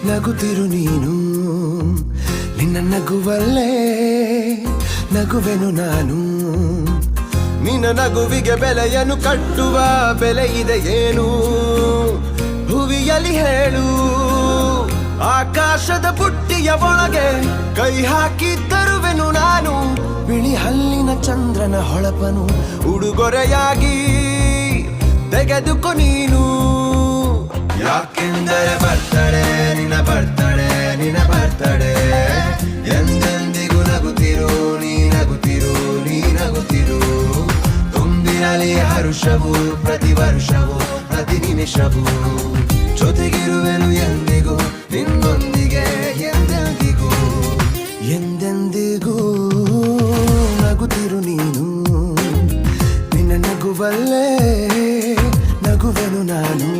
ನಗುತ್ತಿರು ನೀನು ನಿನ್ನ ನಗುವಲ್ಲೇ ನಗುವೆನು ನಾನು ನಿನ್ನ ನಗುವಿಗೆ ಬೆಲೆಯನ್ನು ಕಟ್ಟುವ ಬೆಲೆ ಇದೆ ಏನು ಹುವಿಯಲಿ ಹೇಳು ಆಕಾಶದ ಬುಟ್ಟಿಯ ಒಳಗೆ ಕೈ ಹಾಕಿ ತರುವೆನು ನಾನು ಬಿಳಿ ಹಲ್ಲಿನ ಚಂದ್ರನ ಹೊಳಪನು ಉಡುಗೊರೆಯಾಗಿ ತೆಗೆದುಕೊ ನೀನು ಯಾಕೆಂದರೆ ಬರ್ತಡೆ ನಿನ್ನ ಬರ್ತಡೆ ನಿನ್ನ ಬರ್ತಡೆ ಎಂದೆಂದಿಗೂ ನಗುತ್ತಿರು ನೀ ನಗುತ್ತಿರು ನೀ ನಗುತ್ತಿರು ತುಂಬಿರಲಿ ಹರುಷವು ಪ್ರತಿ ವರ್ಷವೂ ಪ್ರತಿ ನಿಮಿಷವೂ ಜೊತೆಗಿರುವೆನು ಎಂದಿಗೂ ನಿನ್ನೊಂದಿಗೆ ಎಂದೆಂದಿಗೂ ಎಂದೆಂದಿಗೂ ನಗುತ್ತಿರು ನೀನು ನಿನ್ನ ನಗುವಲ್ಲೇ ನಗುವೆನು ನಾನು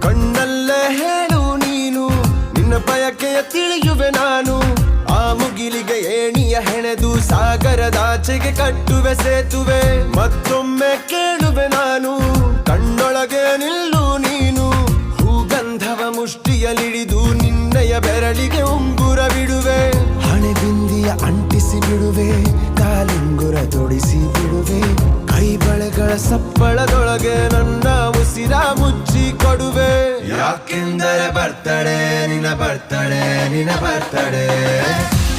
ಕಣ್ಣಲ್ಲೇ ಹೇಳು ನೀನು ನಿನ್ನ ಬಯಕೆಯ ತಿಳಿಯುವೆ ನಾನು ಆ ಮುಗಿಲಿಗೆ ಏಣಿಯ ಹೆಣೆದು ಸಾಗರದಾಚೆಗೆ ಕಟ್ಟುವೆ ಸೇತುವೆ ಮತ್ತೊಮ್ಮೆ ಕೇಳುವೆ ನಾನು ಕಣ್ಣೊಳಗೆ ನಿಲ್ಲು ನೀನು ಹೂಗಂಧವ ಮುಷ್ಟಿಯಲಿಡಿದು ನಿನ್ನಯ ಬೆರಳಿಗೆ ಉಂಗುರ ಬಿಡುವೆ ಹಣೆ ಬಿಂದಿಯ ಅಂಟಿಸಿ ಬಿಡುವೆ ಕಾಲುಂಗುರ ತೊಡಿಸಿ ಬಿಡುವೆ ಕೈ ಬಳೆಗಳ ಸಪ್ಪಳದೊಳಗೆ ನನ್ನ ಉಸಿರ ಮುಚ್ಚಿ ಕೊಡುವೆ ಯಾಕೆಂದರೆ ಬರ್ತಡೆ ನಿನ್ನ ಬರ್ತಡೆ ನಿನ್ನ ಬರ್ತಡೆ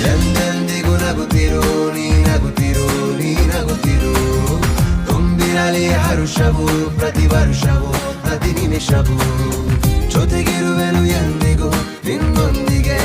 ಎಂದೆಂದಿಗೂ ನಗುತ್ತಿರು ನೀ ನಗುತ್ತಿರು ನೀ ನಗುತ್ತಿರು ತುಂಬಿರಲಿ ಹರುಷವು ಪ್ರತಿ ವರ್ಷವೂ ಪ್ರತಿ ನಿಮಿಷವೂ ಜೊತೆಗಿರುವೆನು ಎಂದಿಗೂ ನಿನ್ನೊಂದಿಗೆ